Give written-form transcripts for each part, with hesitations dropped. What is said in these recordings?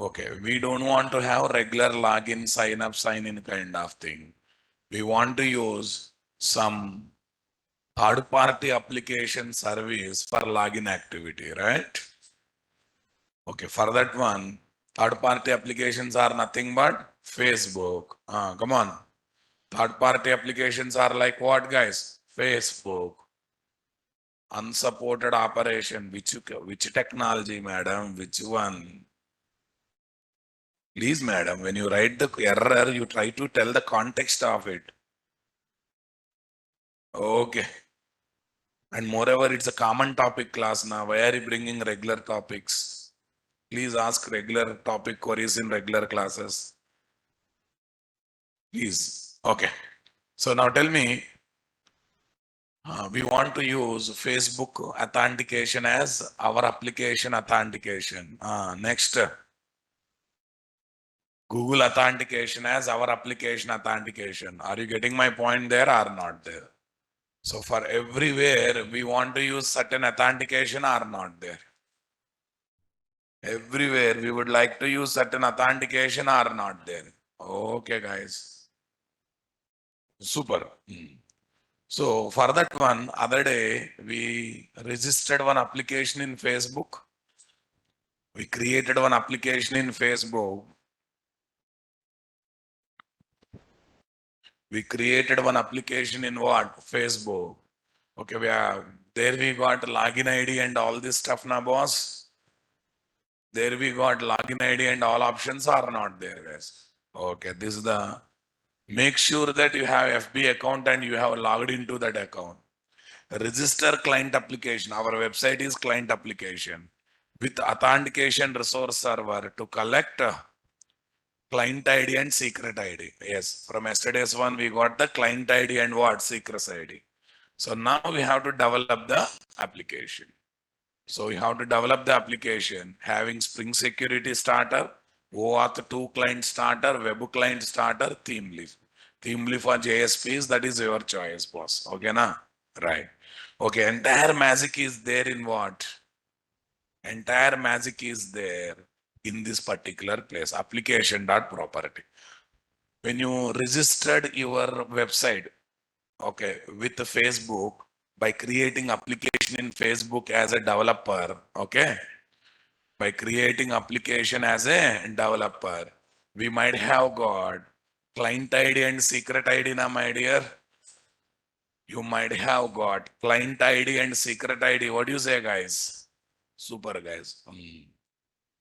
Okay, we don't want to have regular login, sign up, sign in kind of thing. We want to use some third party application service for login activity, right? Okay, for that one, third party applications are nothing but Facebook. Come on. Third party applications are like what, guys? Facebook. Unsupported operation. Which technology, madam? Which one? Please, madam, when you write the error, you try to tell the context of it. Okay. And moreover, it's a common topic class now. Why are you bringing regular topics? Please ask regular topic queries in regular classes. Please. Okay. So now tell me, we want to use Facebook authentication as our application authentication. Next, Google authentication as our application authentication. Are you getting my point there or not there? So for everywhere, we want to use certain authentication or not there. Everywhere, we would like to use certain authentication or not there. Okay, guys. Super. So for that one, other day, we registered one application in Facebook. We created one application in Facebook. We created one application in what? Facebook. Okay, there we got login ID and all this stuff now, boss. There we got login ID and all options are not there, guys. Okay, this is the, make sure that you have FB account and you have logged into that account. Register client application. Our website is client application with authentication resource server to collect client ID and secret ID. Yes, from yesterday's one, we got the client ID and what? Secret ID. So now we have to develop the application. So we have to develop the application having Spring Security Starter, auth2 client starter, web client starter, theme leaf. Theme leaf for JSPs, that is your choice, boss. Okay, na? Right. Okay, entire magic is there in what? Entire magic is there in this particular place, application.property. When you registered your website, okay, with Facebook by creating application in Facebook as a developer, okay, by creating application as a developer, we might have got client ID and secret ID now, my dear. You might have got client ID and secret ID. What do you say, guys? Super, guys.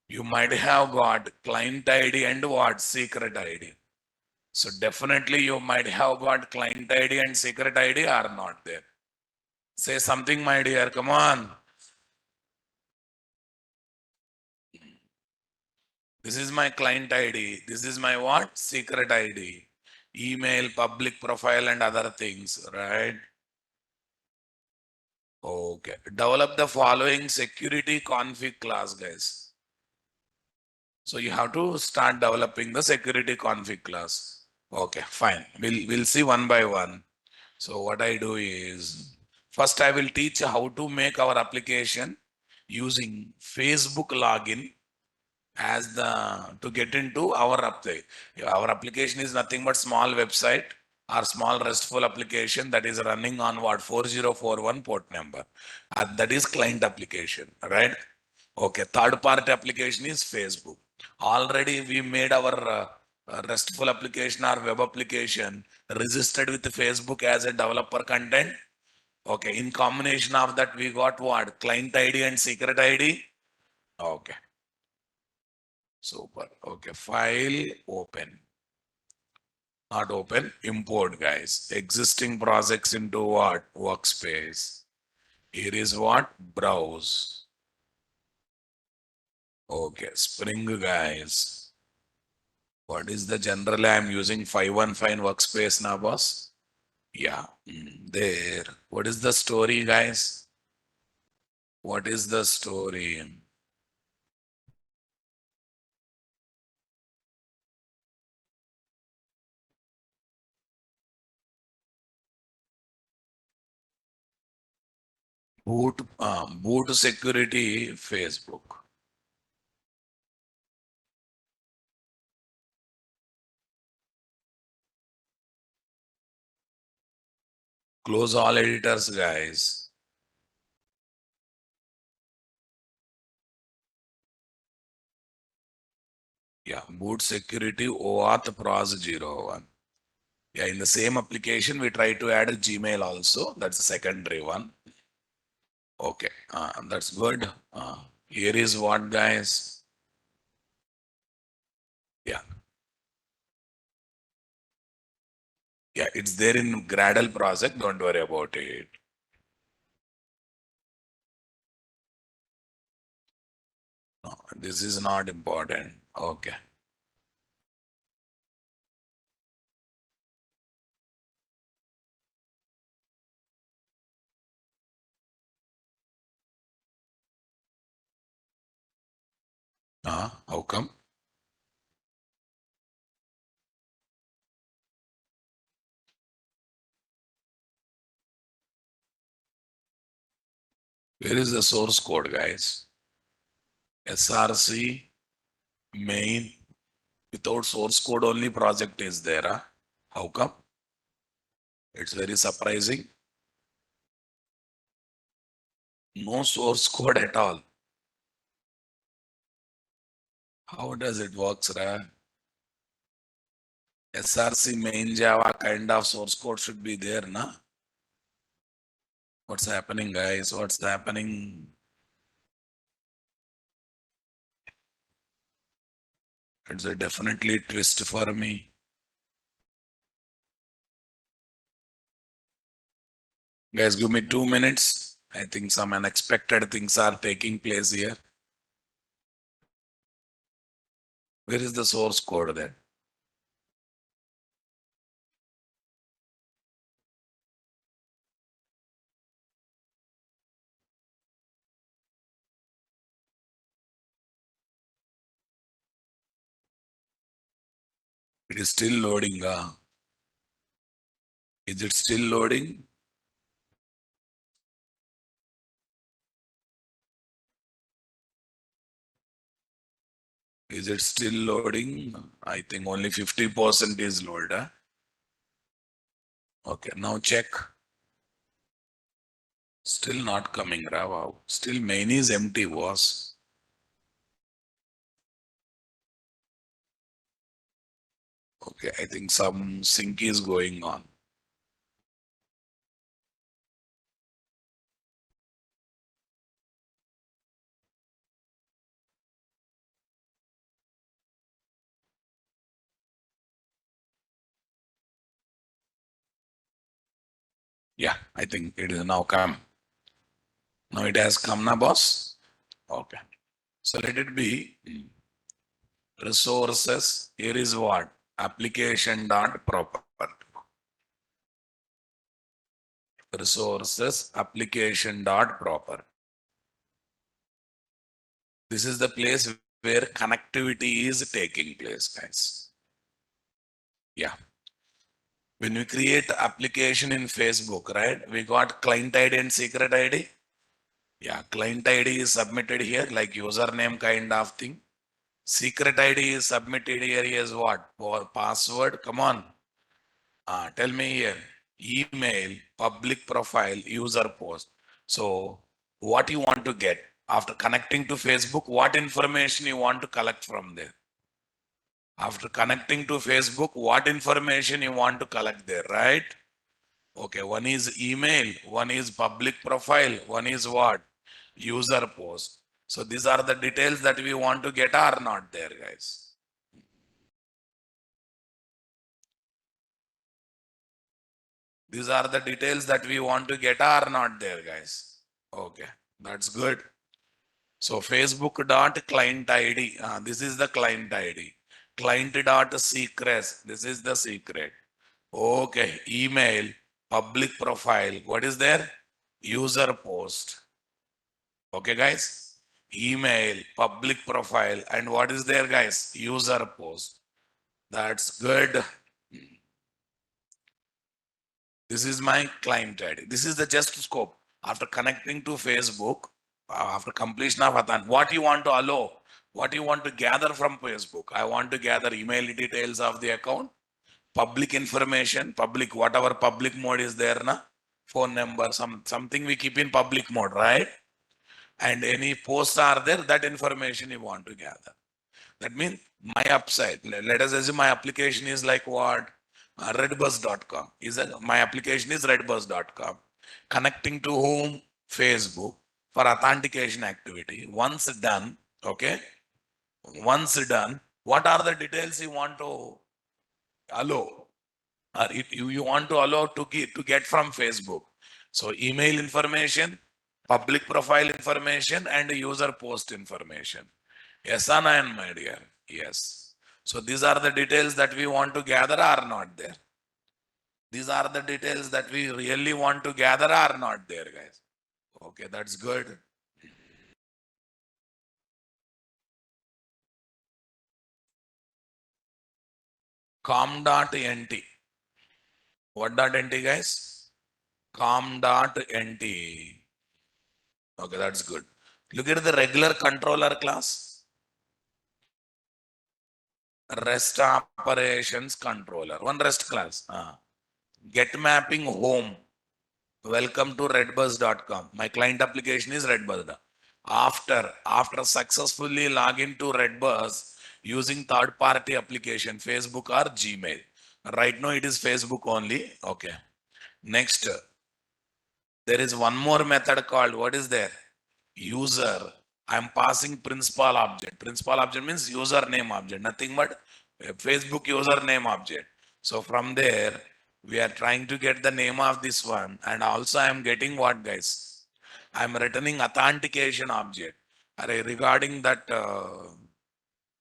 You might have got client ID and what? Secret ID. So definitely you might have got client ID and secret ID are not there. Say something, my dear. Come on. This is my client ID. This is my what? Secret ID. Email, public profile, and other things, right? Okay. Develop the following security config class, guys. So you have to start developing the security config class. Okay, fine. We'll see one by one. So what I do is, first I will teach how to make our application using Facebook login as the to get into our update. Our application is nothing but small website or small RESTful application that is running on what 4041 port number. That is client application, right? Okay, third party application is Facebook. Already we made our RESTful application or web application registered with Facebook as a developer content. Okay, in combination of that, we got what? Client ID and secret ID. Okay, super. Okay, file open. Not open, import, guys. Existing projects into what? Workspace. Here is what? Browse. Okay, Spring, guys. What is the generally I'm using 515 workspace now, boss? Yeah, there. What is the story, guys? What is the story? Boot security Facebook. Close all editors, guys. Yeah, boot security OAuth pros 01. Yeah, in the same application, we try to add a Gmail also. That's the secondary one. Okay, that's good. Here is what, guys. Yeah, yeah, it's there in Gradle project. Don't worry about it. No, this is not important. Okay. How come? Where is the source code, guys? SRC main without source code only project is there. Huh? How come? It's very surprising. No source code at all. How does it works, Ra? SRC main Java kind of source code should be there, na? What's happening, guys? What's happening? It's a definitely twist for me. Guys, give me 2 minutes. I think some unexpected things are taking place here. Where is the source code then? It is still loading. Is it still loading? Is it still loading? I think only 50% is loaded. Huh? Okay, now check. Still not coming, Wow. Still main is empty, was. Okay, I think some sync is going on. Yeah, I think it is now come. Now it has come now, boss. Okay. So let it be resources. Here is what? Application dot proper. Resources application dot proper. This is the place where connectivity is taking place, guys. Yeah. When we create application in Facebook, right? We got client ID and secret ID. Yeah, client ID is submitted here like username kind of thing. Secret ID is submitted here is what? For password. Come on. Tell me here. Email, public profile, user post. So what you want to get after connecting to Facebook, what information you want to collect from there? After connecting to Facebook, what information you want to collect there, right? Okay, one is email, one is public profile, one is what? User post. So these are the details that we want to get are not there, guys. These are the details that we want to get are not there, guys. Okay, that's good. So Facebook dot client ID. This is the client ID. Client dot secrets. This is the secret. Okay, email, public profile. What is there? User post. Okay, guys. Email, public profile, and what is there, guys? User post. That's good. This is my client ID. This is the just scope. After connecting to Facebook, after completion of Athan, what you want to allow, what you want to gather from Facebook. I want to gather email details of the account, public information, public, whatever public mode is there, na? phone number, something we keep in public mode, right? And any posts are there, that information you want to gather. That means my upside. Let us assume my application is like what? Redbus.com. My application is redbus.com. Connecting to whom? Facebook for authentication activity. Once done, okay? Once done, what are the details you want to allow? Or you want to allow to get from Facebook. So email information, public profile information, and user post information. Yes or no, my dear? Yes. So these are the details that we want to gather are not there. These are the details that we really want to gather are not there, guys. Okay, that's good. com.nt. What.nt, guys? com.nt. Okay, that's good. Look at the regular controller class. REST operations controller. One REST class. Get mapping home. Welcome to redbus.com. My client application is redbus. After successfully login to redbus using third party application, Facebook or Gmail. Right now it is Facebook only. Okay. Next, there is one more method called, what is there? User. I'm passing principal object. Principal object means username object, nothing but Facebook username object. So from there, we are trying to get the name of this one, and also I'm getting what, guys? I'm returning authentication object. Regarding that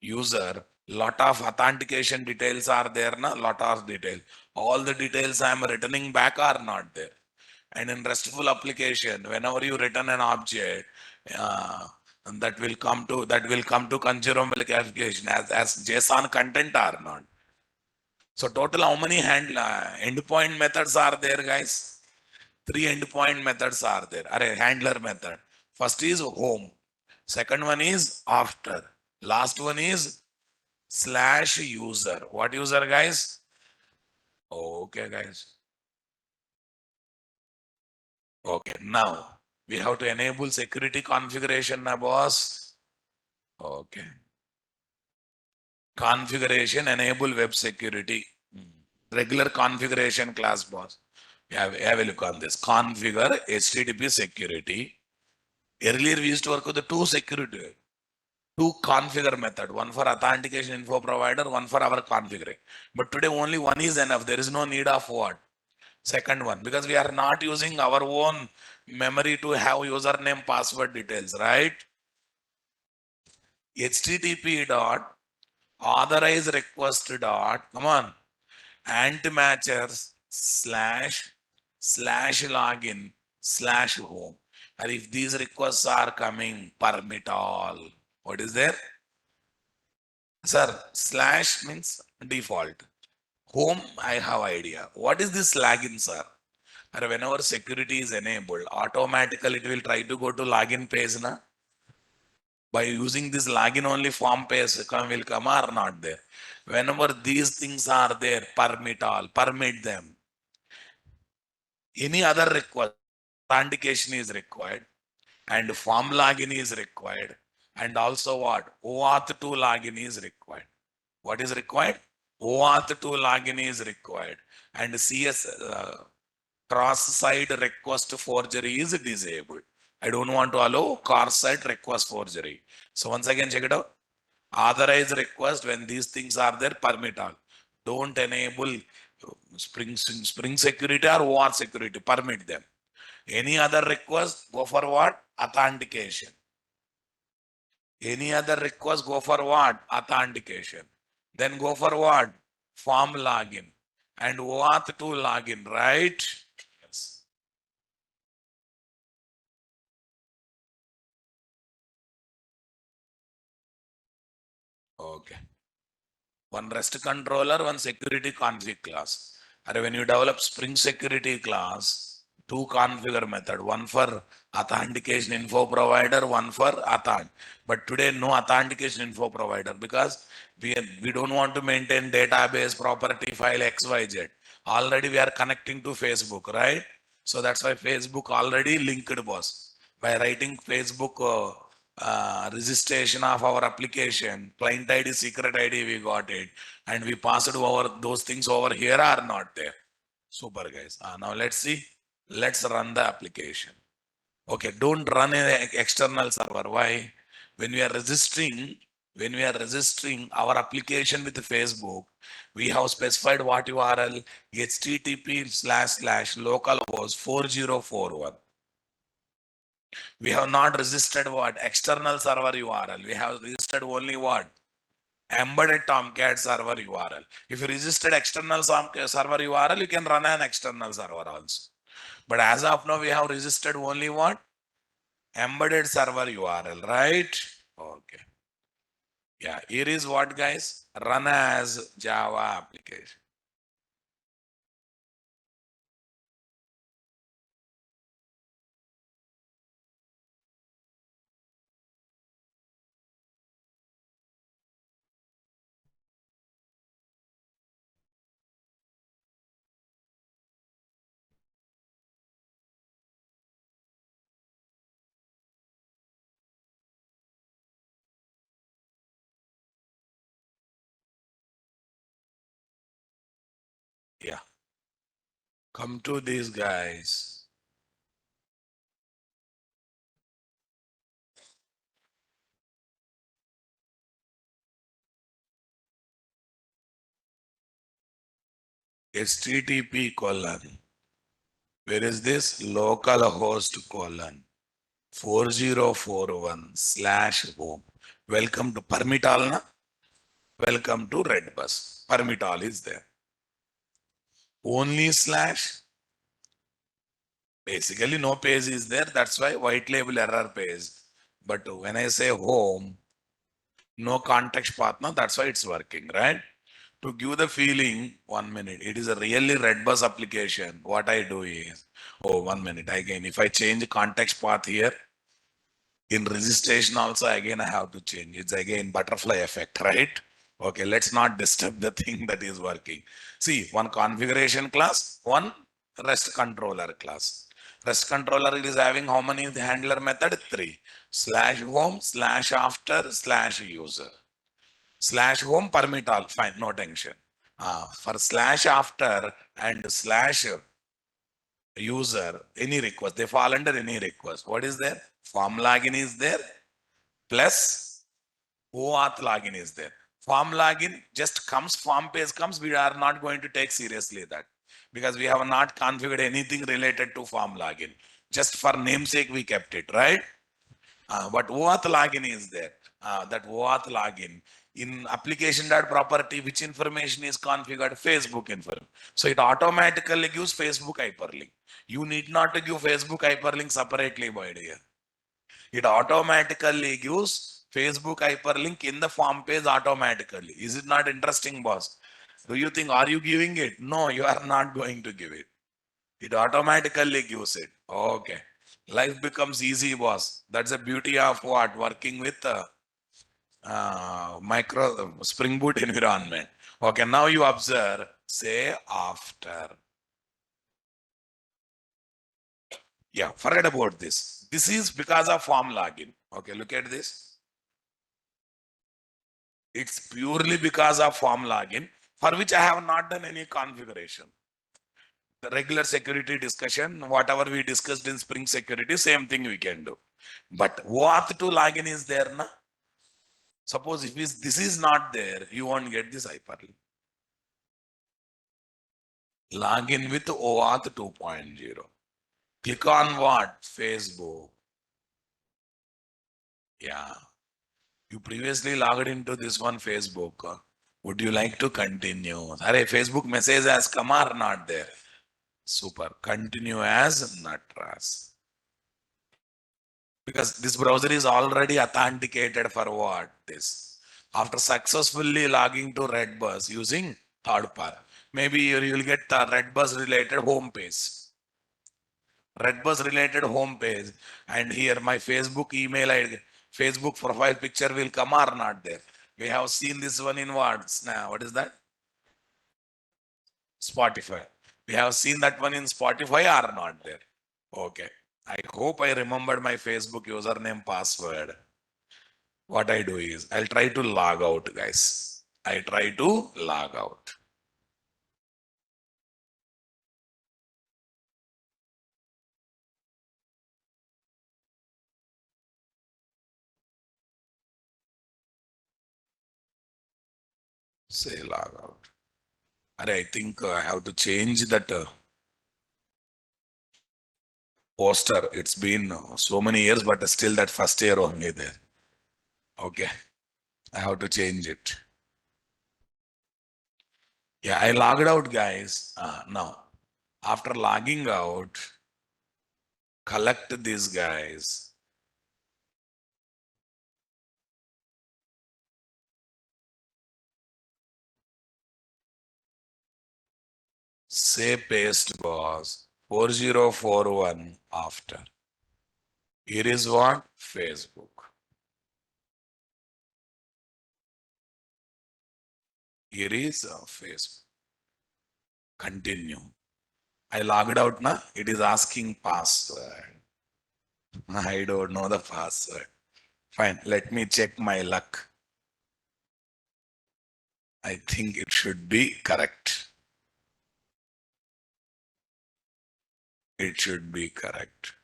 user, lot of authentication details are there, na? Lot of detail. All the details I'm returning back are not there. And in RESTful application, whenever you return an object, uh, that will come to consumable application as JSON content or not. So total how many endpoint methods are there, guys? Three endpoint methods are there. Handler method. First is home. Second one is after. Last one is slash user. What user, guys? Okay, guys. Okay, now we have to enable security configuration, na boss. Okay. Configuration, enable web security. Regular configuration class, boss. Have a look on this. Configure HTTP security. Earlier we used to work with the two configure method, one for authentication info provider, one for our configuring. But today only one is enough. There is no need of what? Second one, because we are not using our own memory to have username password details, right? HTTP dot authorize request dot, come on, antimatchers slash login slash home. And if these requests are coming, permit all. What is there? Sir, slash means default. Home, I have idea. What is this login, sir? And whenever security is enabled, automatically it will try to go to login page, na? By using this login only form page will come or not there. Whenever these things are there, permit all, permit them. Any other request, authentication is required and form login is required. And also what? auth2 login is required. What is required? auth2 login is required. And CS cross-site request forgery is disabled. I don't want to allow cross-site request forgery. So once again, check it out. Authorize request when these things are there, permit all. Don't enable Spring security or OAuth security, permit them. Any other request, go for what? Authentication. Any other request, go for what? Authentication. Then go for what? Form login. And auth2 login, right? Yes. Okay. One REST controller, one security config class. And when you develop Spring security class, two configure method, one for authentication info provider, one for authent. But today no authentication info provider because we don't want to maintain database property file XYZ. Already we are connecting to Facebook, right? So that's why Facebook already linked boss. By writing Facebook registration of our application, client ID, secret ID, we got it. And we passed over those things over here are not there. Super guys. Now let's see. Let's run the application. Okay, don't run an external server. Why? When we are registering, when we are registering our application with Facebook, we have specified what URL http://localhost 4041. We have not registered what external server URL. We have registered only what embedded Tomcat server URL. If you registered external server URL, you can run an external server also. But as of now, we have registered only what embedded server URL, right? Okay. Yeah, here is what guys run as Java application. Yeah, come to these guys. HTTP colon. Where is this? Localhost colon 4041/home. Welcome to permit all na? Welcome to Red Bus. Permit all is there. Only slash. Basically, no page is there. That's why white label error page. But when I say home, no context path, no, that's why it's working, right? To give the feeling, 1 minute, it is a really red bus application. What I do is, oh, 1 minute again. If I change context path here, in registration also, again, I have to change. It's again butterfly effect, right? Okay, let's not disturb the thing that is working. See, one configuration class, one REST controller class. REST controller is having how many handler method? Three. Slash home, slash after, slash user. Slash home permit all, fine, no tension. For slash after and slash user, any request, they fall under any request. What is there? Form login is there, plus OAuth login is there. Form login just comes, form page comes, we are not going to take seriously that because we have not configured anything related to form login. Just for namesake, we kept it, right? But OAuth login is there. That OAuth login in application.property, which information is configured? Facebook info. So it automatically gives Facebook hyperlink. You need not to give Facebook hyperlink separately, by dear. It automatically gives Facebook hyperlink in the form page automatically. Is it not interesting, boss? Do you think, are you giving it? No, you are not going to give it. It automatically gives it. Okay. Life becomes easy, boss. That's the beauty of what? Working with micro Spring Boot environment. Okay, now you observe, say after. Yeah, forget about this. This is because of form login. Okay, look at this. It's purely because of form login for which I have not done any configuration. The regular security discussion, whatever we discussed in Spring Security, same thing we can do. But auth2 login is there, na? Suppose if this is not there, you won't get this hyperlink. Login with OAuth 2.0. Click on what? Facebook. Yeah. You previously logged into this one Facebook. Would you like to continue? Array, Facebook message has come or not there? Super. Continue as Natras. Because this browser is already authenticated for what? This. After successfully logging to Redbus using third party, maybe you will get the Redbus related home page. Redbus related home page. And here my Facebook email ID, Facebook profile picture will come or not there. We have seen this one in what? Now, what is that? Spotify. We have seen that one in Spotify or not there. Okay. I hope I remembered my Facebook username password. What I do is I'll try to log out, guys. I try to log out. Say log out. I think I have to change that poster. It's been so many years, but still that first year only there. Okay. I have to change it. Yeah, I logged out, guys. Now, after logging out, collect these guys. Say paste boss 4041 after. Here is what? Facebook. Here is Facebook. Continue. I logged out now. It is asking password. I don't know the password. Fine. Let me check my luck. I think it should be correct. It should be correct.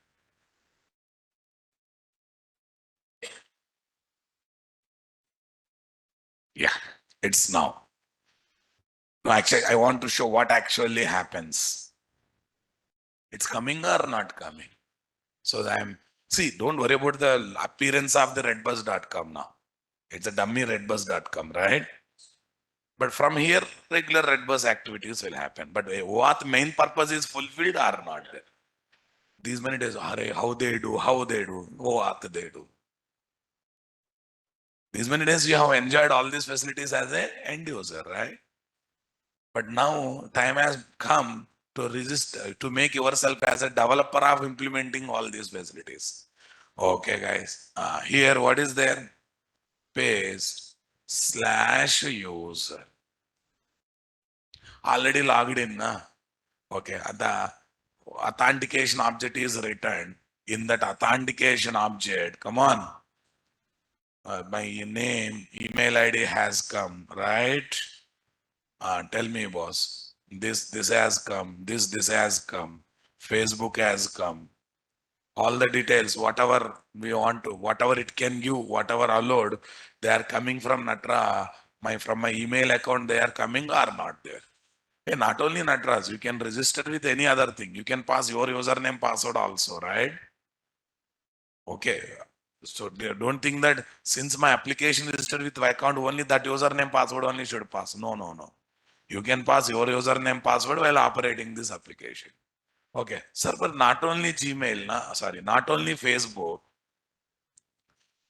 Yeah, it's now. No, actually, I want to show what actually happens. It's coming or not coming. So see, don't worry about the appearance of the redbus.com now. It's a dummy redbus.com, right? But from here, regular redbus activities will happen. But what main purpose is fulfilled or not? These many days, how they do, what they do. These many days, you have enjoyed all these facilities as an end user, right? But now time has come to resist, to make yourself as a developer of implementing all these facilities. Okay, guys. Here, what is there? Paste /user. Already logged in, na? Okay. The authentication object is returned. In that authentication object, come on. My name, email ID has come, right? Tell me, boss. This has come. This has come. Facebook has come. All the details, whatever we want to, whatever it can give, whatever allowed, they are coming from Natra. From my email account, they are coming or not there. Hey, not only Natras, you can register with any other thing. You can pass your username password also, right? Okay. So don't think that since my application registered with my account only, that username password only should pass. No, no, no. You can pass your username password while operating this application. Okay. Sir, but not only Gmail, not only Facebook.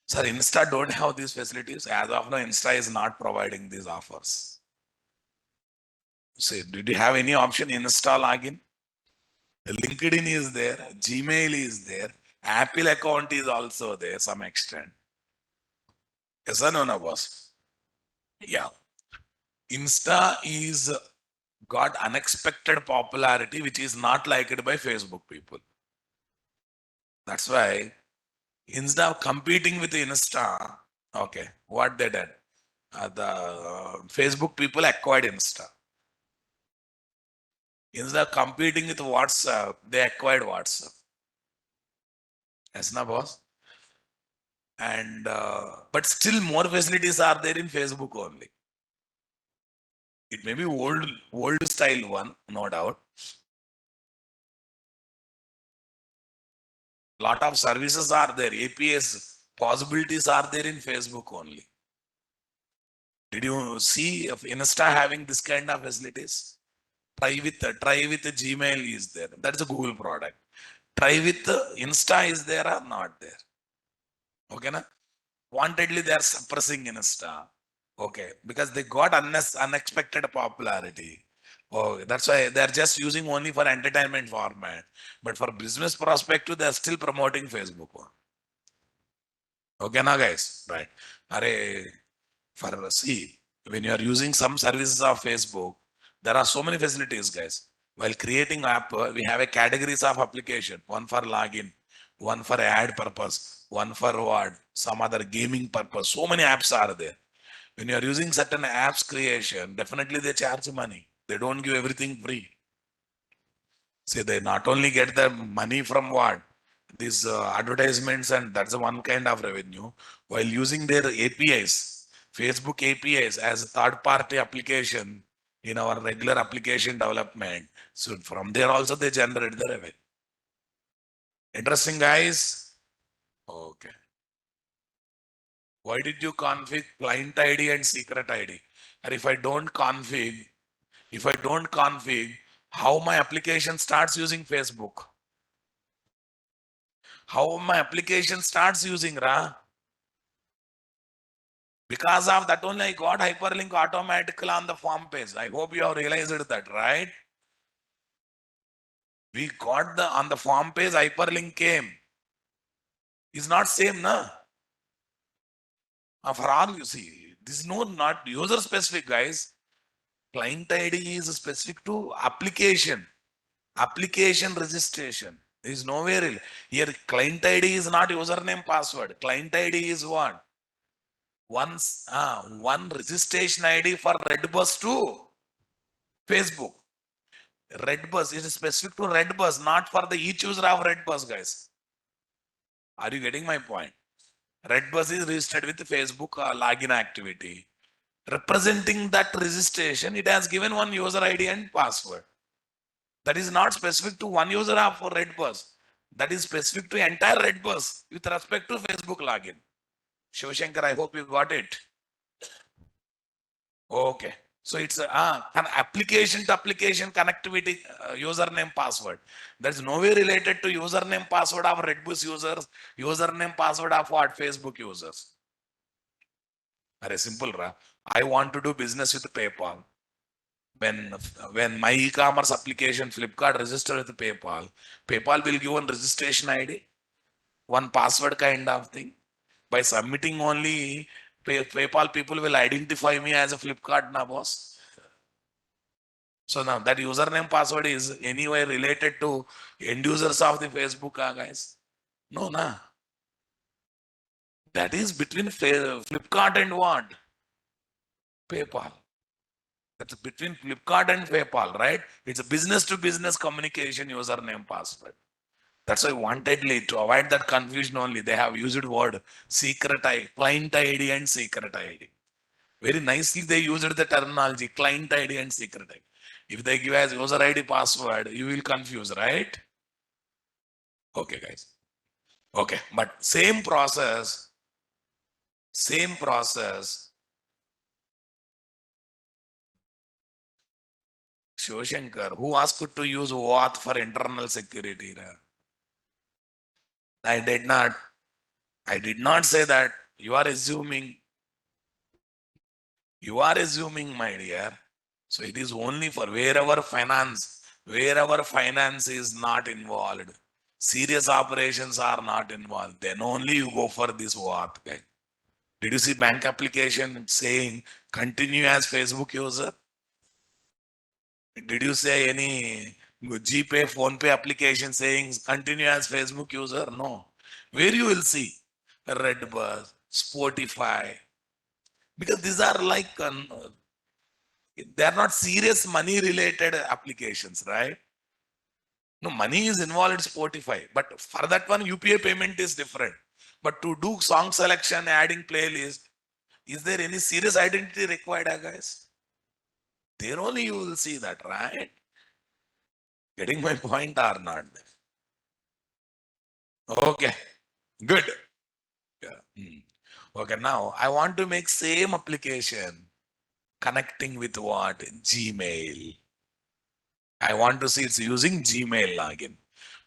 Sir, Insta don't have these facilities. As of now, Insta is not providing these offers. Say, did you have any option Insta login? LinkedIn is there, Gmail is there, Apple account is also there some extent. Yes or no, no, boss? Yeah. Insta is got unexpected popularity, which is not liked by Facebook people. That's why Insta competing with Insta. Okay, what they did? The Facebook people acquired Insta. Instead of competing with WhatsApp, they acquired WhatsApp. Yes, na boss. And but still more facilities are there in Facebook only. It may be old style one, no doubt. Lot of services are there. APS possibilities are there in Facebook only. Did you see if Insta having this kind of facilities? Try with the Gmail is there. That's a Google product. Try with the Insta is there or not there? Okay, na? Wantedly they are suppressing Insta. Okay, because they got unexpected popularity. Oh, that's why they're just using only for entertainment format. But for business perspective, they're still promoting Facebook. Okay, now guys, right? Are for see when you are using some services of Facebook, there are so many facilities, guys. While creating app, we have a categories of application, one for login, one for ad purpose, one for what, some other gaming purpose. So many apps are there. When you are using certain apps creation, definitely they charge money. They don't give everything free. See, they not only get the money from what? These advertisements, and that's the one kind of revenue. While using their APIs, Facebook APIs as a third party application in our regular application development. So from there also they generate the revenue. Interesting, guys? Okay. Why did you config client ID and secret ID? And if I don't config, how my application starts using Facebook? How my application starts using Ra? Because of that only I got hyperlink automatically on the form page. I hope you have realized that, right? We got the on the form page hyperlink came. Is not same, na? For all you see, this is no not user specific, guys. Client ID is specific to application. Application registration is nowhere here. Client ID is not username password. Client ID is what? One registration ID for Redbus to Facebook. Redbus is specific to Redbus, not for the each user of Redbus, guys. Are you getting my point? Redbus is registered with Facebook login activity. Representing that registration, it has given one user ID and password. That is not specific to one user of Redbus. That is specific to entire Redbus with respect to Facebook login. Shivashankar, I hope you got it. Okay. So it's an application to application connectivity username password. That's nowhere related to username password of Redbus users, username password of what Facebook users. Very simple, ra. I want to do business with PayPal. When when my e-commerce application Flipkart register with PayPal, PayPal will give one registration ID, one password kind of thing. By submitting only, PayPal people will identify me as a Flipkart na boss. So now that username password is anywhere related to end users of the Facebook, guys? No, na. That is between Flipkart and what? PayPal. That's between Flipkart and PayPal, right? It's a business to business communication username password. That's why wantedly to avoid that confusion only, they have used word secret ID, client ID and secret ID. Very nicely they used the terminology client ID and secret ID. If they give as user ID password, you will confuse, right? Okay, guys. Okay, but same process. Shivashankar, who asked to use auth for internal security? I did not. I did not say that. You are assuming. You are assuming, my dear. So it is only for wherever finance is not involved, serious operations are not involved, then only you go for this auth. Okay? Did you see bank application saying continue as Facebook user? Did you say any GPay, PhonePe application saying continue as Facebook user? No. Where you will see Redbus, Spotify, because these are like they are not serious money related applications, right? No, money is involved in Spotify, but for that one, UPI payment is different. But to do song selection, adding playlist, is there any serious identity required, guys? There only you will see that, right? Getting my point or not? Okay, good. Yeah. Okay, now I want to make same application connecting with what? Gmail. I want to see it's using Gmail login.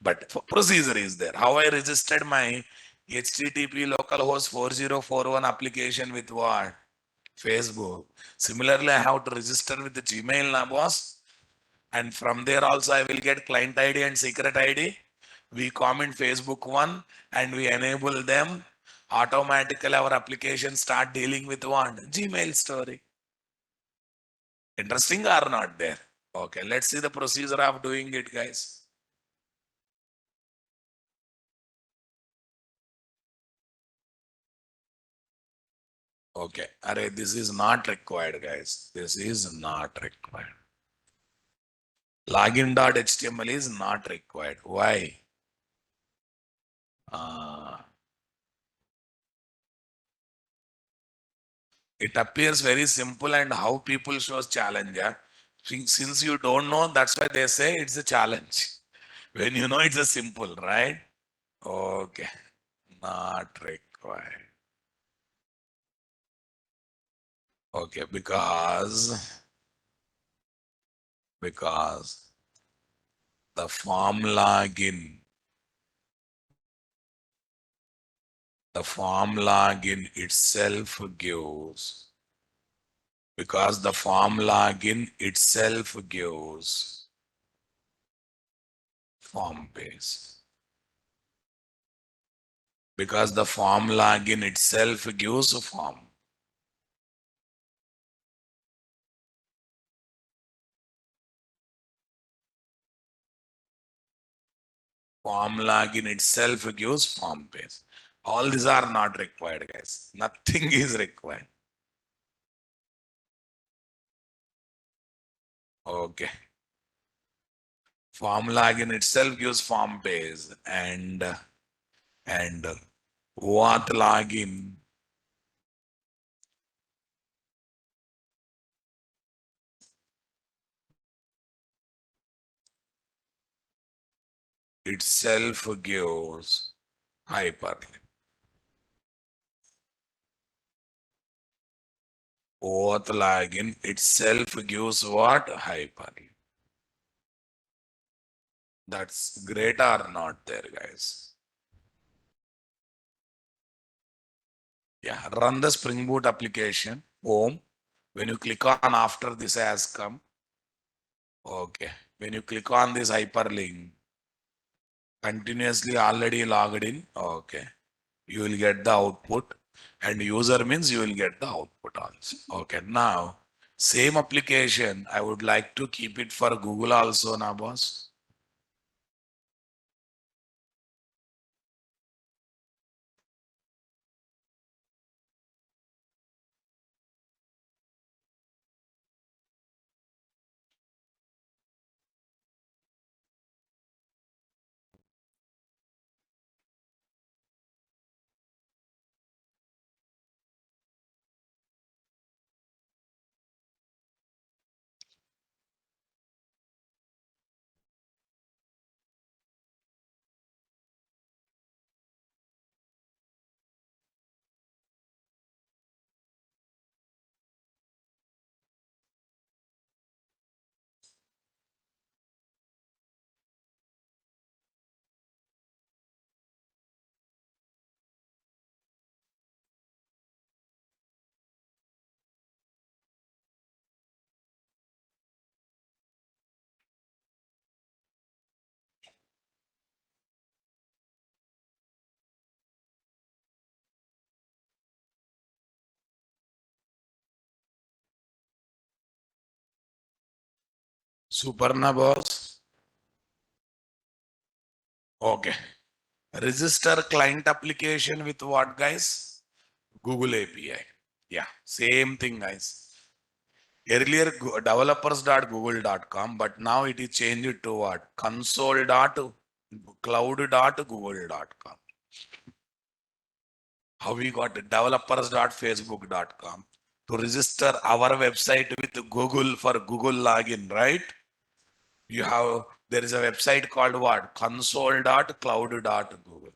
But procedure is there. How I registered my HTTP localhost 4041 application with what? Facebook. Similarly, I have to register with the Gmail now, boss. And from there also I will get client ID and secret ID. We comment Facebook one and we enable them. Automatically our application start dealing with what? Gmail story. Interesting or not there? Okay, let's see the procedure of doing it, guys. Okay, array, this is not required, guys. This is not required. Login.html is not required. Why? Uh, it appears very simple and how people shows challenge. Yeah? Since you don't know, that's why they say it's a challenge. When you know it's a simple, right? Okay, not required. Okay, because the form login itself gives, because the form login itself gives form base, because the form login itself gives form. Form login itself gives form base. All these are not required, guys. Nothing is required. Okay. Form login itself gives form base, and auth login itself gives hyperlink. Auth login itself gives what? Hyperlink. That's great or not there, guys? Yeah, run the Spring Boot application, home. When you click on after this has come, okay. When you click on this hyperlink, continuously already logged in, okay. You will get the output, and user means you will get the output also. Okay, now same application, I would like to keep it for Google also now, boss. Superna, boss. Okay. Register client application with what, guys? Google API. Yeah, same thing, guys. Earlier developers.google.com, but now it is changed to what? Console.cloud.google.com. How we got developers.facebook.com to register our website with Google for Google login, right? You have, there is a website called what? Console.cloud.google.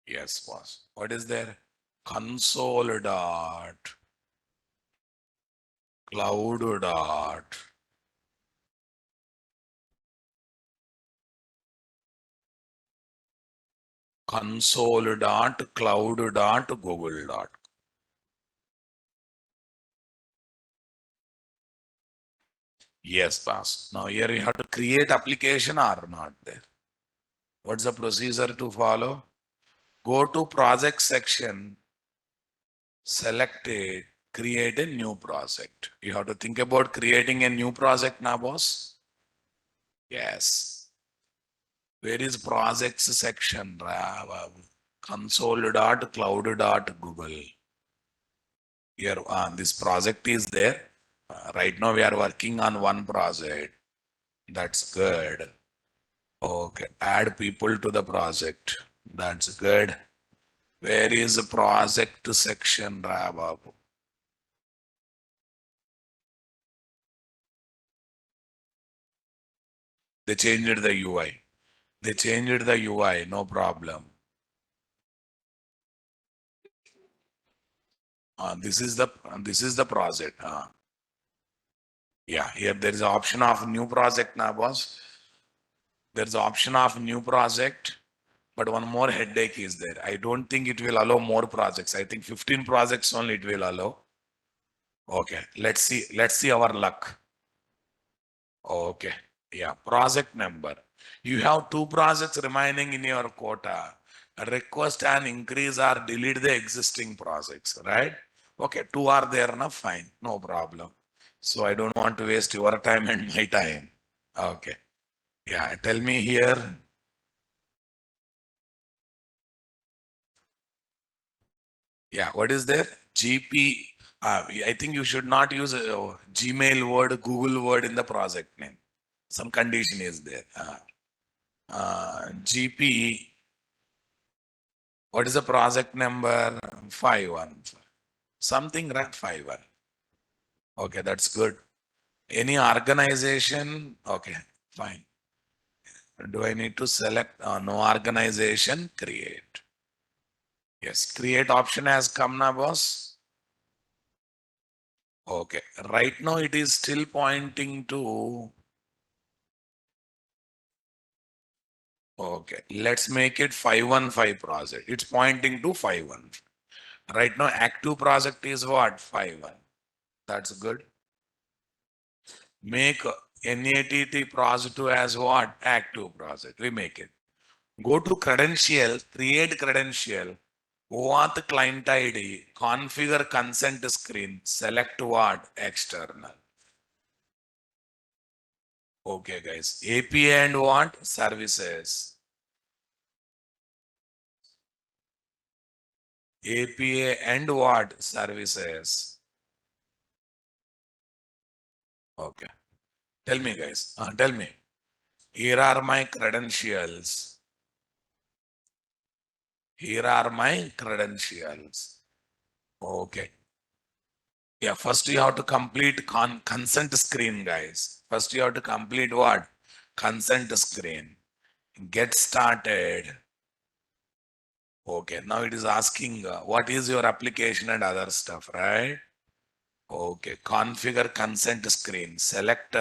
Yes, boss. What is there? Console.cloud. Console.cloud.google. Yes, boss. Now here you have to create application or not there. What's the procedure to follow? Go to project section, select it, create a new project. You have to think about creating a new project now, boss. Yes. Where is projects section? Console.cloud.google. Here, this project is there. Right now, we are working on one project. That's good. Okay, add people to the project. That's good. Where is the project section, Babu? They changed the UI. They changed the UI, no problem. This is the project. Yeah, here there is an option of new project now, boss. There's an option of new project, but one more headache is there. I don't think it will allow more projects. I think 15 projects only it will allow. Okay, let's see. Let's see our luck. Okay, yeah, project number. You have two projects remaining in your quota. Request and increase or delete the existing projects, right? Okay, two are there now, fine, no problem. So I don't want to waste your time and my time. Okay, yeah, tell me here. Yeah, what is there? GP. I think you should not use a Gmail word, Google word in the project name. Some condition is there. GP. What is the project number? 51. Something right? 51. Okay, that's good. Any organization? Okay, fine. Do I need to select no organization? Create. Yes, create option has come now, boss. Okay, right now it is still pointing to. Okay, let's make it 515 project. It's pointing to 51. Right now, active project is what? 51. That's good. Make NATT project as what? Active project. We make it. Go to credential, create credential, OAuth client ID, configure consent screen, select what? External. Okay, guys. API and what? Services. API and what? Services. Okay. Tell me, guys. Tell me. Here are my credentials. Here are my credentials. Okay. Yeah, first you have to complete consent screen, guys. First you have to complete what? Consent screen. Get started. Okay, now it is asking what is your application and other stuff, right? Okay, configure consent screen. Select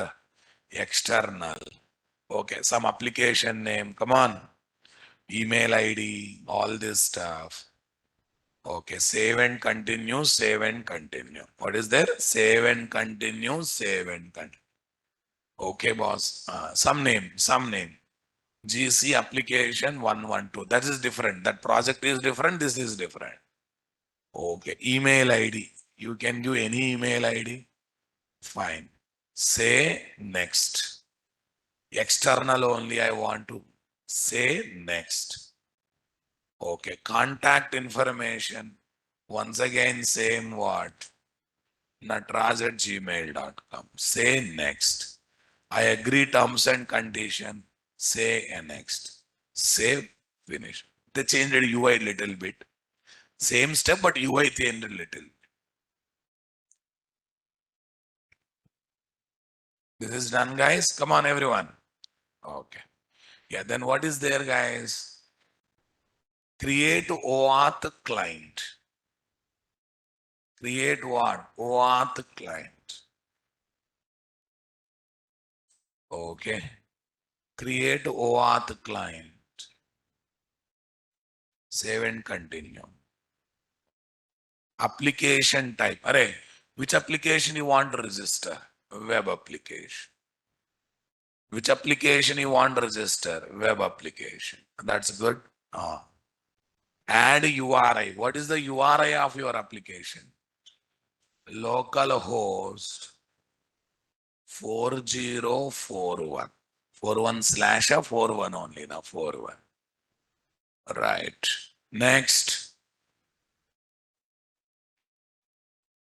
external. Okay, some application name. Come on. Email ID, all this stuff. Okay, save and continue, save and continue. What is there? Save and continue, save and continue. Okay, boss. Some name, some name. GC application 112. That is different. That project is different. This is different. Okay, email ID. You can give any email ID. Fine. Say next. External only I want to. Say next. Okay, contact information. Once again, same word. natraj@gmail.com. Say next. I agree terms and condition. Say next. Save, finish. They changed UI little bit. Same step, but UI changed little. This is done, guys. Come on, everyone. Okay. Yeah, then what is there, guys? Create OAuth client. Create what? OAuth client. Okay. Create OAuth client. Save and continue. Application type. Array, which application you want to register? Web application. Which application you want to register? Web application. That's good. Add URI. What is the URI of your application? localhost 4041. 41 slash a 41 only now, 41. Right. Next,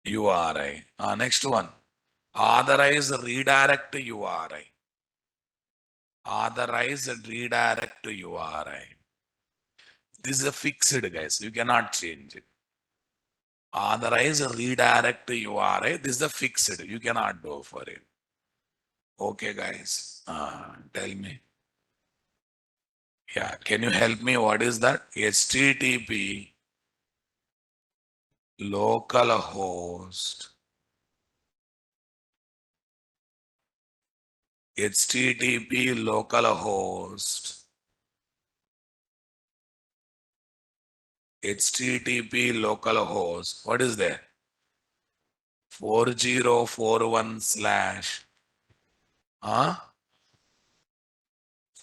URI. Next one. Authorize redirect URI. Authorize redirect URI. This is a fixed, guys. You cannot change it. Authorize redirect URI. This is a fixed. You cannot go for it. Okay, guys. Tell me. Yeah, can you help me? What is that? HTTP localhost. HTTP localhost. HTTP localhost. What is that? 4041 slash. Huh?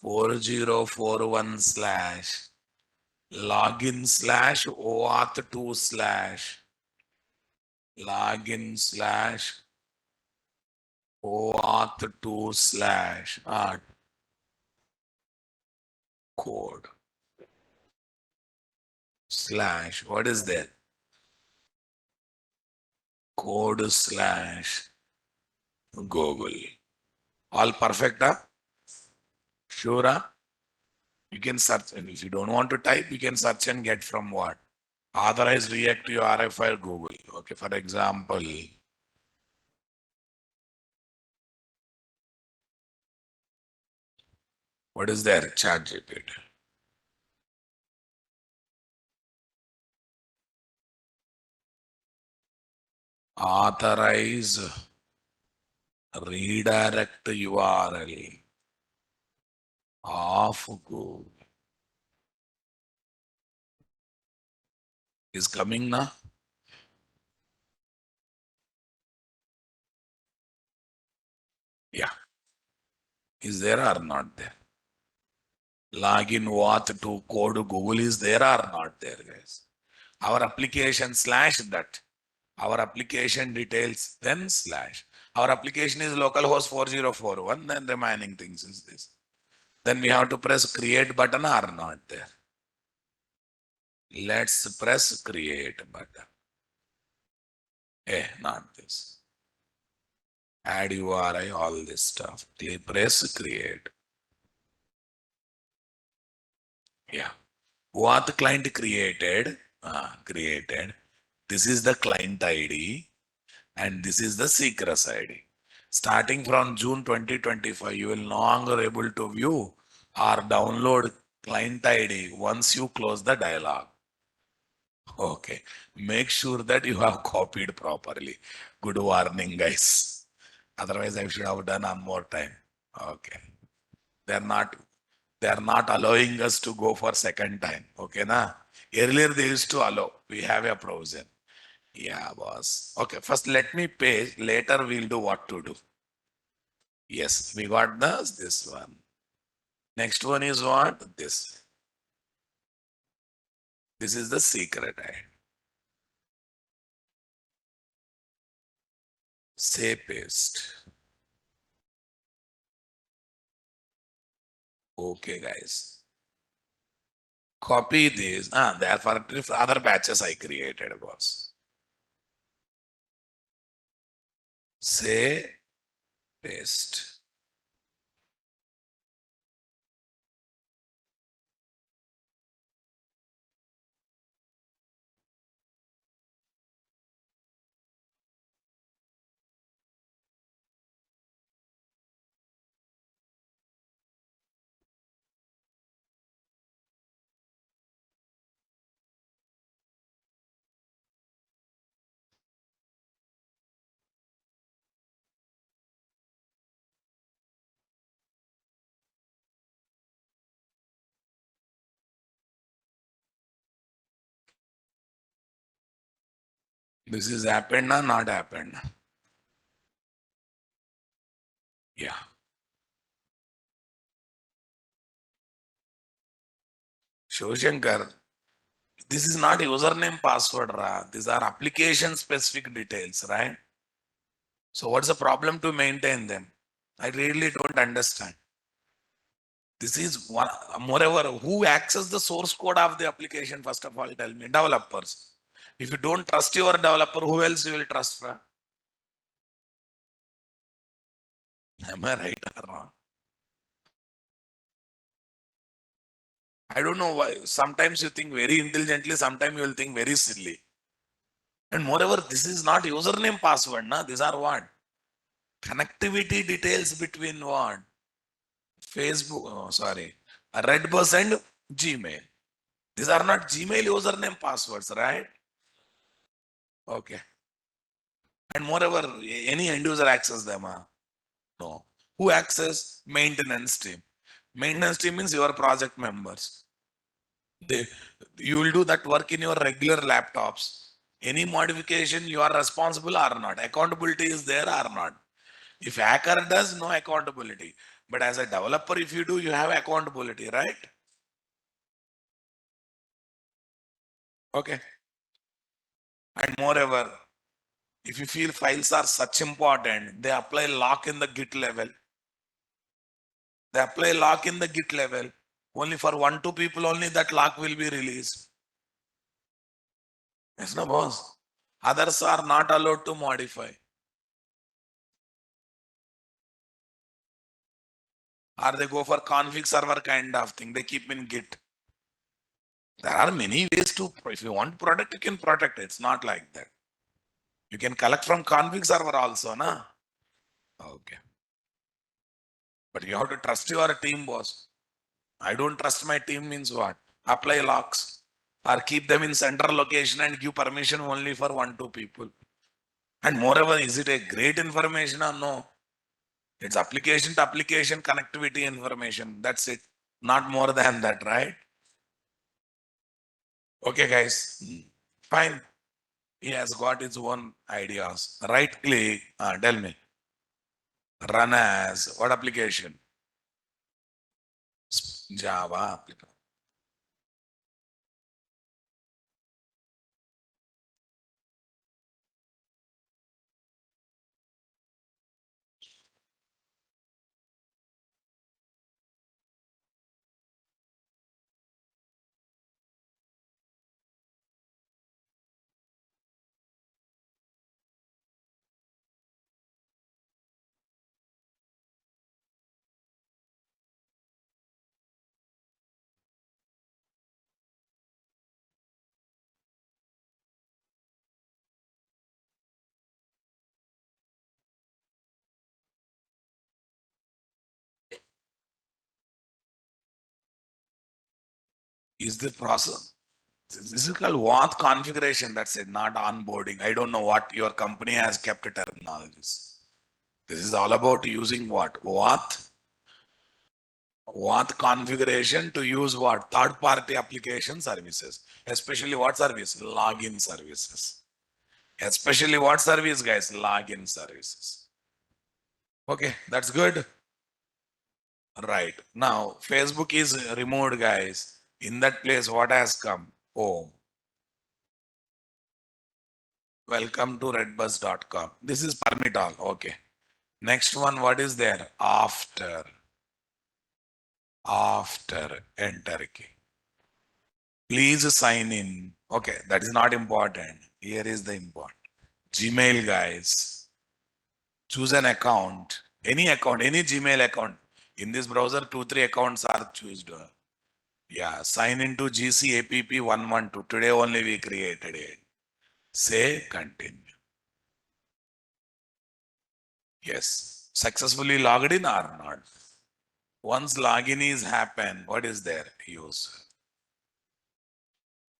4041 slash. Login slash auth2 slash. Login slash auth2 slash. Code slash. What is that? Code slash Google. All perfect, huh? Sure, huh? You can search, and if you don't want to type, you can search and get from what? Authorize react to your RFI Google. Okay, for example, what is there? Chat GPT. Authorize redirect URL of Google is coming now. Yeah, is there or not there? Login auth to code Google is there or not there, guys? Our application slash that. Our application details, then slash. Our application is localhost 4041, then remaining things is this. Then we have to press create button or not there. Let's press create button. Not this. Add URI, all this stuff. Press create. Yeah. What client created? Created. This is the client ID and this is the secrets ID. Starting from June 2025, you will no longer able to view or download client ID once you close the dialog. Okay. Make sure that you have copied properly. Good warning, guys. Otherwise, I should have done one more time. Okay. They're not they're not allowing us to go for second time. Okay, na? Earlier they used to allow. We have a provision. Yeah, boss. Okay, first let me pay. Later we'll do what to do. Yes, we got this one. Next one is what? This. This is the secret ID. Say paste. Okay, guys. Copy this. Therefore, other batches I created, boss. Say paste. This is happened or not happened? Yeah. Shoshankar, This is not username password, ra. These are application specific details, right? So what's the problem to maintain them? I really don't understand. This is one, moreover, who access the source code of the application, first of all, tell me, developers. If you don't trust your developer, who else you will trust? Ra? Am I right or wrong? I don't know why. Sometimes you think very intelligently, sometimes you will think very silly. And moreover, this is not username password, na? These are what? Connectivity details between what? Facebook, oh, sorry, Redbus and Gmail. These are not Gmail username passwords, right? Okay. And moreover, any end user access them. No. Who access? Maintenance team. Maintenance team means your project members. They, you will do that work in your regular laptops. Any modification you are responsible or not. Accountability is there or not. If hacker does, no accountability. But as a developer, if you do, you have accountability, right? Okay. And moreover, if you feel files are such important, they apply lock in the Git level. They apply lock in the Git level. Only for 1, 2 people only that lock will be released. Yes, no boss. Others are not allowed to modify. Or they go for config server kind of thing. They keep in Git. There are many ways to, if you want to protect, you can protect. It's not like that. You can collect from config server also, na? Okay. But you have to trust your team, boss. I don't trust my team means what? Apply locks or keep them in central location and give permission only for 1, 2 people. And moreover, is it a great information or no? It's application to application connectivity information. That's it. Not more than that, right? Okay, guys. Fine. He has got his own ideas. Right click. Tell me. Run as what application? Java application. Is the process? This is called auth configuration. That's it, not onboarding. I don't know what your company has kept terminologies. This is all about using what? Auth configuration to use what? Third party application services. Especially what service? Login services. Especially what service, guys? Login services. Okay, that's good. Right. Now, Facebook is removed, guys. In that place, what has come? Oh, welcome to redbus.com. This is permit all. Okay. Next one, what is there? After enter key. Please sign in. Okay, that is not important. Here is the important. Gmail, guys. Choose an account. Any account, any Gmail account. In this browser, 2, 3 accounts are chosen. Yeah, sign into GCAPP112. Today only we created it. Say continue. Yes. Successfully logged in or not? Once login is happen, what is there? Use.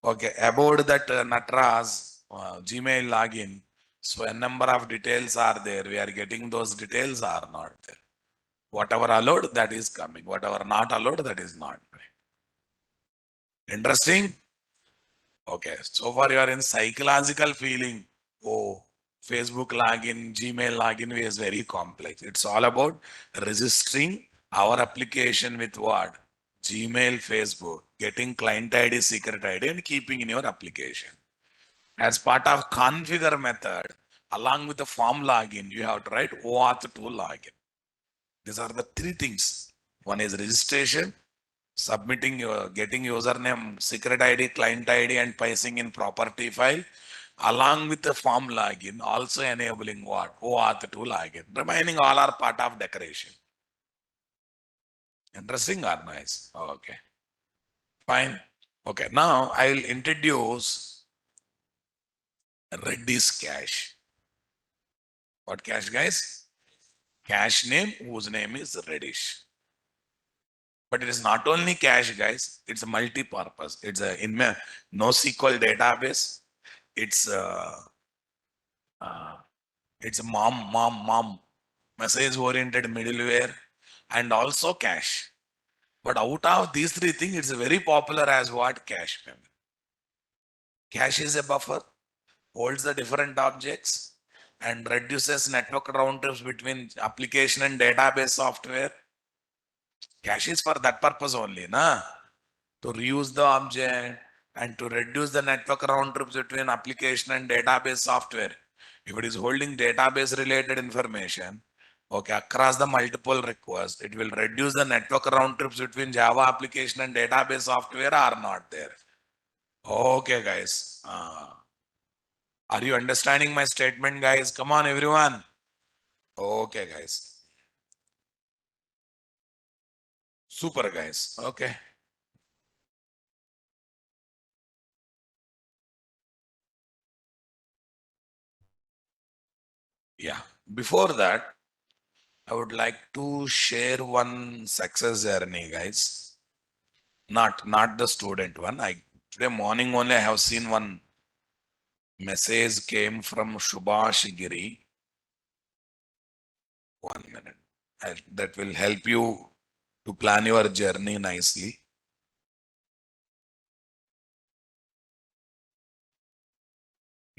Okay, about that Natras Gmail login. So a number of details are there. We are getting those details are not there. Whatever allowed, that is coming. Whatever not allowed, that is not. Interesting? Okay, so far you are in psychological feeling. Oh, Facebook login, Gmail login is very complex. It's all about registering our application with what? Gmail, Facebook, getting client ID, secret ID, and keeping in your application. As part of configure method, along with the form login, you have to write auth2 login. These are the three things. One is registration, submitting your getting username, secret ID, client ID, and pasting in property file, along with the form login, also enabling what? OAuth2 login. Remaining all are part of decoration. Interesting or nice? Okay, fine. Okay, now I will introduce Reddy's cache. What cache, guys? Cache name whose name is Reddish. But it is not only cache, guys. It's a multi-purpose. It's a in NoSQL database. It's uh, it's a mom message oriented middleware and also cache. But out of these three things, it's very popular as what? Cache memory. Cache is a buffer, holds the different objects, and reduces network round trips between application and database software. Cache is for that purpose only, na? To reuse the object and to reduce the network round trips between application and database software. If it is holding database related information, okay, across the multiple requests, it will reduce the network round trips between Java application and database software are not there. Okay, guys. Are you understanding my statement, guys? Come on, everyone. Okay, guys. Super, guys. Okay. Yeah. Before that, I would like to share one success journey, guys. Not the student one. I today morning only I have seen one message came from Subhash Giri. 1 minute. That will help you to plan your journey nicely.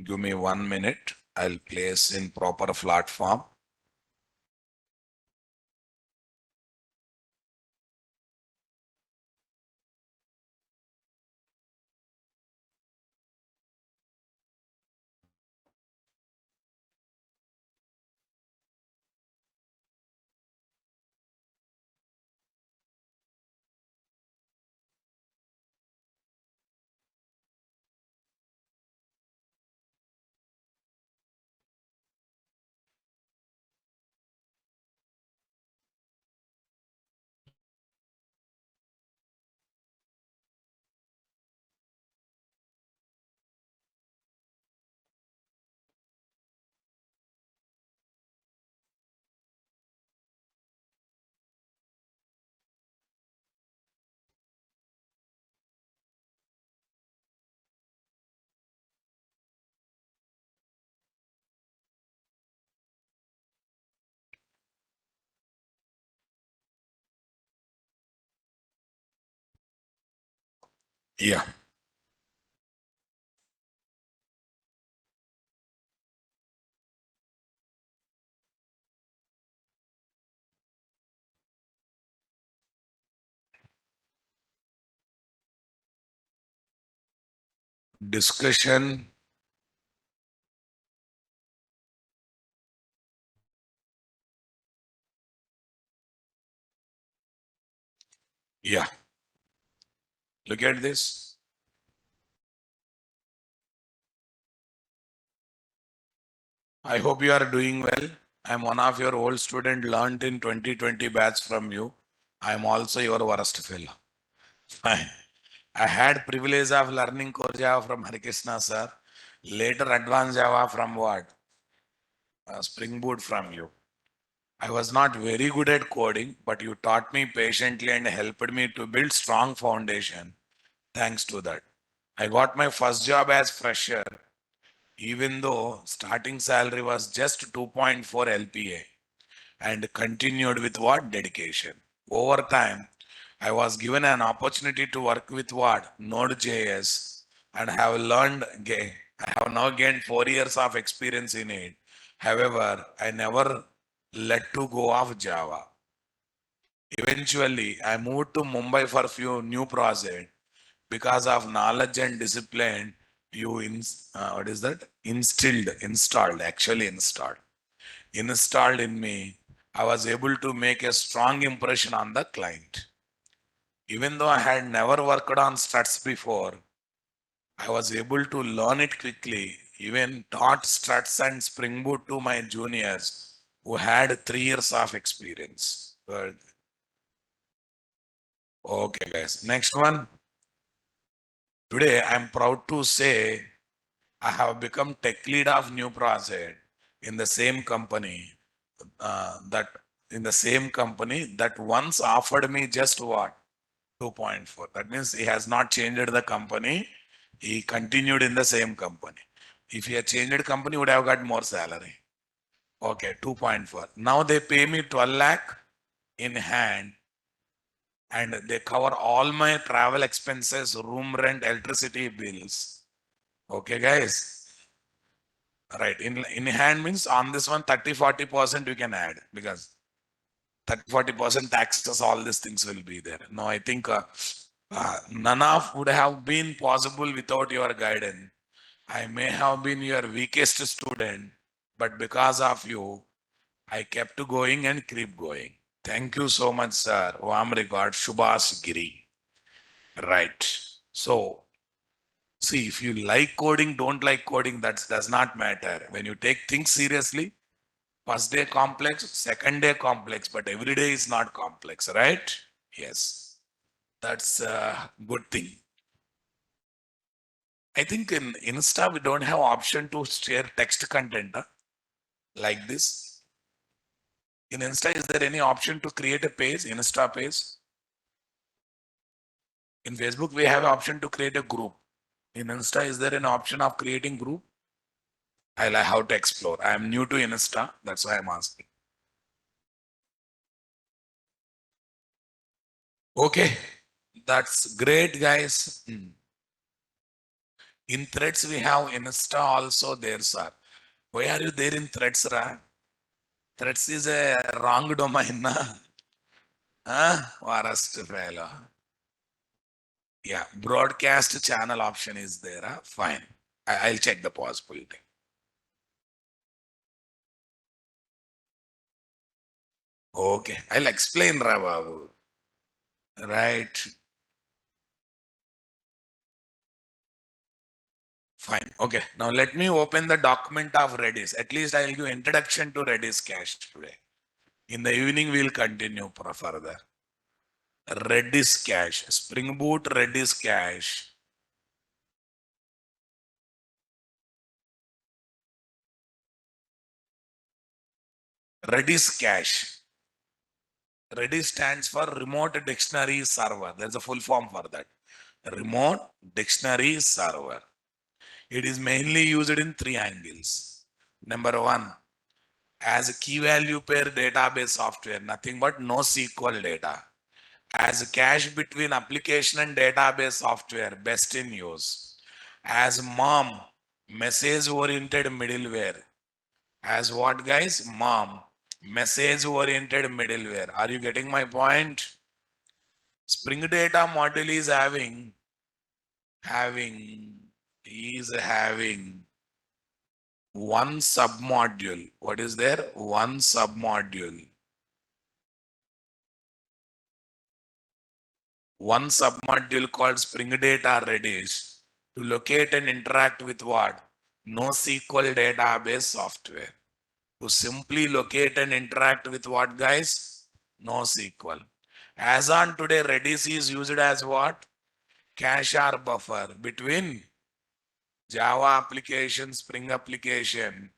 Give me 1 minute. I'll place in proper platform. Yeah. Discussion. Yeah. Look at this. I hope you are doing well. I'm one of your old student learned in 2020 batch from you. I'm also your worst fellow. Fine. I had privilege of learning core Java from Harikrishna sir. Later advanced Java from what? Spring Boot from you. I was not very good at coding, but you taught me patiently and helped me to build strong foundation. Thanks to that. I got my first job as fresher, even though starting salary was just 2.4 LPA and continued with what dedication. Over time, I was given an opportunity to work with what Node.js and have I have now gained 4 years of experience in it. However, I never let to go of Java. Eventually, I moved to Mumbai for a few new projects because of knowledge and discipline. What is that? Installed in me. I was able to make a strong impression on the client. Even though I had never worked on struts before, I was able to learn it quickly. Even taught struts and Spring Boot to my juniors who had 3 years of experience. Good. Okay, guys. Next one. Today, I'm proud to say I have become tech lead of new project in the same company that once offered me just what 2.4. That means he has not changed the company. He continued in the same company. If he had changed company, he would have got more salary. Okay, 2.4. Now they pay me 12 lakh in hand and they cover all my travel expenses, room rent, electricity bills. Okay, guys. Right. In hand means on this one, 30-40% you can add because 30-40% taxes, all these things will be there. No, I think none of would have been possible without your guidance. I may have been your weakest student, but because of you, I kept going and keep going. Thank you so much, sir. Warm regard, Shubhas Giri. Right. So, see, if you like coding, don't like coding, that does not matter. When you take things seriously, first day complex, second day complex, but every day is not complex, right? Yes, that's a good thing. I think in Insta, we don't have option to share text content like this. In Insta, is there any option to create a page, Insta page? In Facebook, we have option to create a group. In Insta, is there an option of creating group? I'll have to explore. I am new to Insta, that's why I'm asking. Okay, that's great, guys. In threads, we have Insta also there, sir. Why are you there in threads, Ra? Threads is a wrong domain, na? Huh? Worst fellow. Yeah, broadcast channel option is there. Huh? Fine. I'll check the possibility. Okay, I'll explain, Ra Babu. Right. Fine. Okay. Now let me open the document of Redis. At least I'll give introduction to Redis cache today. In the evening, we'll continue further. Redis cache, Spring Boot Redis cache. Redis cache. Redis stands for Remote Dictionary Server. There's a full form for that. Remote Dictionary Server. It is mainly used in 3 angles. Number one, as a key value pair database software, nothing but NoSQL data. As a cache between application and database software, best in use. As mom, message oriented middleware. As what, guys? Mom, message oriented middleware. Are you getting my point? Spring data module is having one submodule. What is there? One submodule. One submodule called Spring Data Redis to locate and interact with what? NoSQL database software. To simply locate and interact with what, guys? NoSQL. As on today, Redis is used as what? Cache or buffer between Java application, Spring application,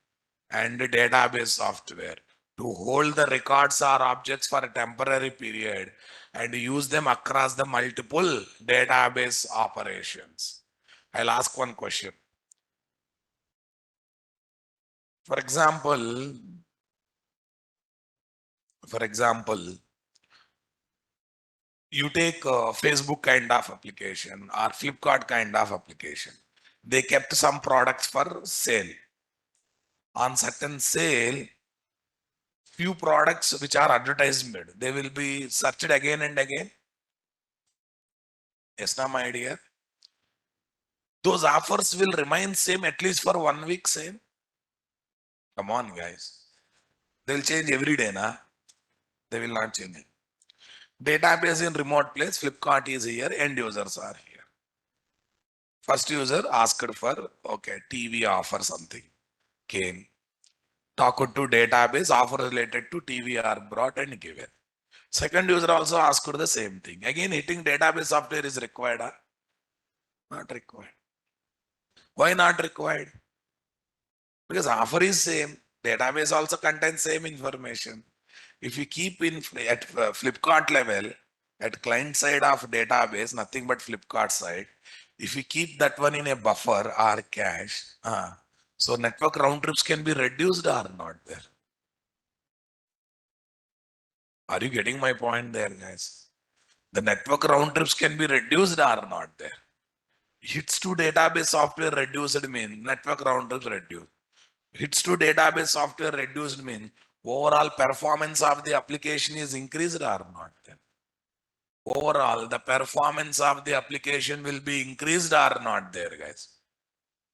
and database software to hold the records or objects for a temporary period and use them across the multiple database operations. I'll ask one question. For example, for example, you take a Facebook kind of application or Flipkart kind of application. They kept some products for sale. On certain sale, few products which are advertised, they will be searched again and again. Yes, now my dear. Those offers will remain same at least for 1 week same. Come on, guys. They will change every day, na? They will not change it. Database in remote place, Flipkart is here, end users are here. First user asked for, okay, TV offer something, came. Talked to database, offer related to TV are brought and given. Second user also asked the same thing. Again, hitting database software is required, huh? Not required. Why not required? Because offer is same. Database also contains same information. If you keep in at Flipkart level, at client side of database, nothing but Flipkart side. If you keep that one in a buffer or cache, so network round trips can be reduced or not there. Are you getting my point there, guys? The network round trips can be reduced or not there. Hits to database software reduced mean network round trips reduced. Hits to database software reduced mean overall performance of the application is increased or not then. Overall, the performance of the application will be increased or not there, guys.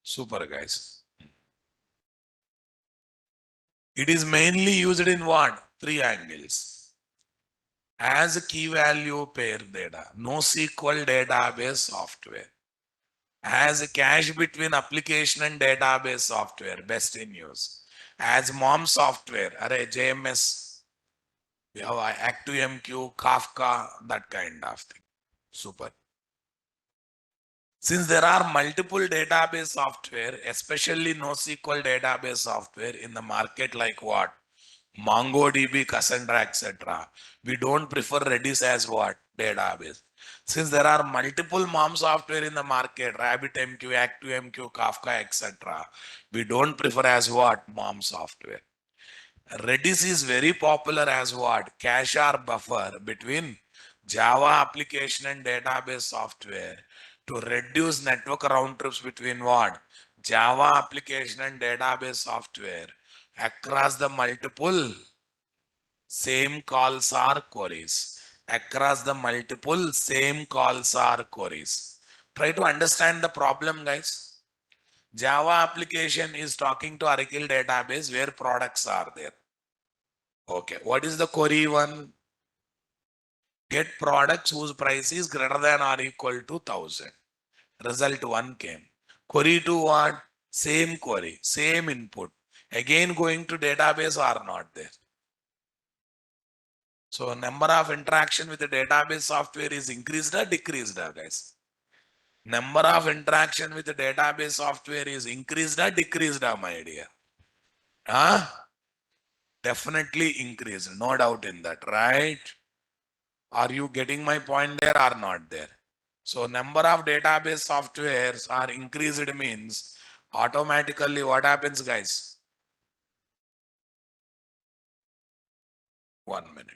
Super, guys. It is mainly used in what? Three angles. As a key value pair data, NoSQL database software. As a cache between application and database software, best in use. As mom software, array JMS, we have auth2, Kafka, that kind of thing. Super. Since there are multiple database software, especially NoSQL database software in the market like what? MongoDB, Cassandra, etc. We don't prefer Redis as what? Database. Since there are multiple MOM software in the market, RabbitMQ, auth2, Kafka, etc. We don't prefer as what? MOM software. Redis is very popular as what? Cache or buffer between Java application and database software to reduce network round trips between what? Java application and database software across the multiple same calls or queries. Across the multiple same calls or queries. Try to understand the problem, guys. Java application is talking to Oracle database where products are there. Okay, what is the query one? Get products whose price is greater than or equal to 1000. Result one came. Query two what? Same query, same input. Again going to database or not there. So number of interaction with the database software is increased or decreased, guys? Number of interaction with the database software is increased or decreased, my dear? Huh? Definitely increased, no doubt in that, right? Are you getting my point there or not there? So number of database softwares are increased means automatically what happens, guys? 1 minute.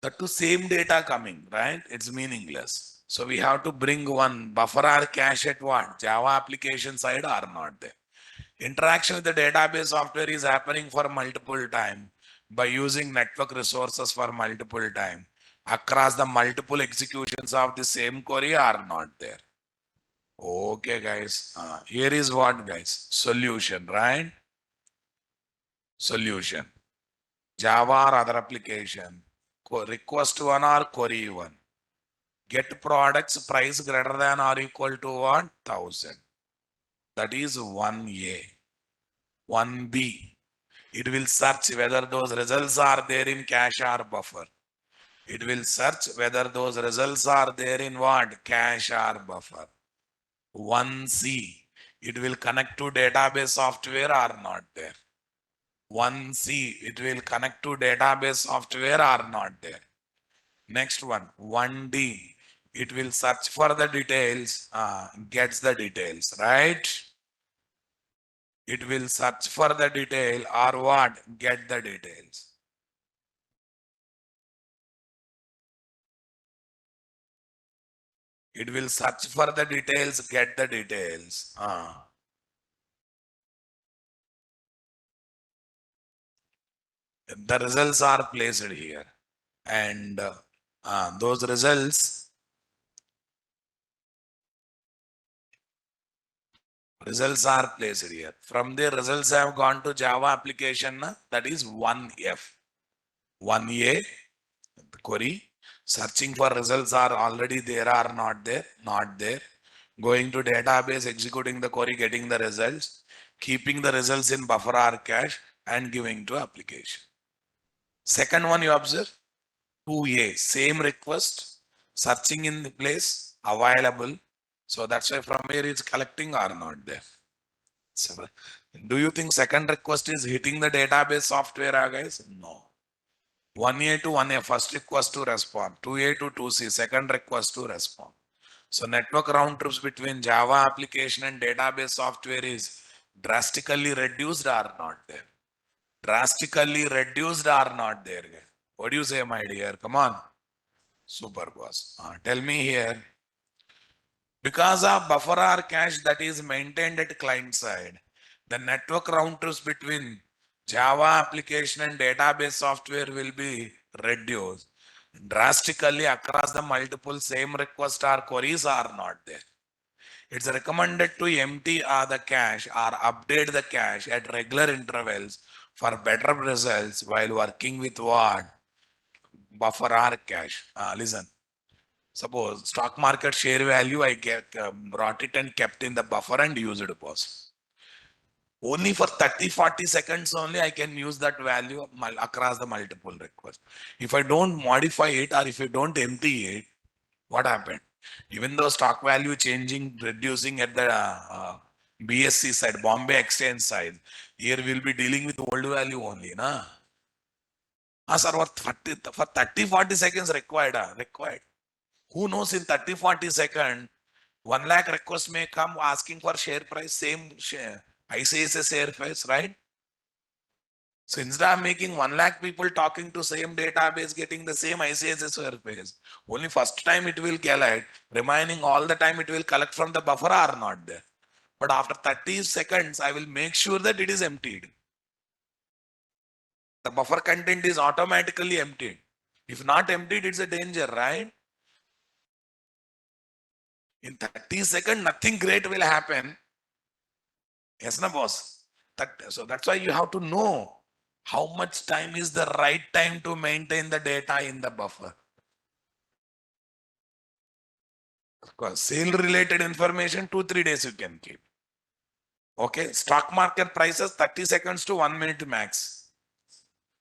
That to same data coming, right? It's meaningless. So we have to bring one buffer or cache at what? Java application side or not there. Interaction with the database software is happening for multiple time by using network resources for multiple time across the multiple executions of the same query are not there. Okay, guys. Here is what, guys? Solution, right? Solution. Java or other application. Request one or query one. Get products price greater than or equal to what? 1000. That is 1A. 1B. It will search whether those results are there in cache or buffer. It will search whether those results are there in what? Cache or buffer. 1C. It will connect to database software or not there. 1C. It will connect to database software or not there. Next one, 1D. It will search for the details, gets the details, right? It will search for the detail or what? Get the details. It will search for the details, get the details. The results are placed here, and those results are placed here. From the results I have gone to Java application, that is 1F. 1A query. Searching for results are already there or not there? Not there. Going to database, executing the query, getting the results, keeping the results in buffer or cache, and giving to application. Second one you observe, 2A, same request, searching in the place, available. So that's why from where it's collecting or not there. So, do you think second request is hitting the database software, guys? No. 1A to 1A, first request to respond. 2A to 2C, second request to respond. So network round trips between Java application and database software is drastically reduced or not there? Drastically reduced or not there? What do you say, my dear? Come on. Super boss. Tell me here. Because of buffer or cache that is maintained at client side, the network round trips between Java application and database software will be reduced drastically across the multiple same request or queries are not there. It's recommended to empty the cache or update the cache at regular intervals for better results while working with what? Buffer or cache. Listen. Suppose stock market share value, I get brought it and kept in the buffer and used it, boss. Only for 30-40 seconds only I can use that value across the multiple requests. If I don't modify it or if I don't empty it, what happened? Even though stock value changing, reducing at the BSC side, Bombay Exchange side, here we'll be dealing with old value only, na? Sir, for 30-40 seconds required, required. Who knows in 30-40 seconds, 1 lakh request may come asking for share price, same share, ICICI share price, right? So instead of making 1 lakh people talking to same database, getting the same ICICI share price, only first time it will collect, remaining all the time it will collect from the buffer or not there. But after 30 seconds, I will make sure that it is emptied. The buffer content is automatically emptied. If not emptied, it's a danger, right? In 30 seconds, nothing great will happen. Yes, na boss. So that's why you have to know how much time is the right time to maintain the data in the buffer. Of course, sale related information, 2-3 days you can keep. Okay, stock market prices 30 seconds to 1 minute max.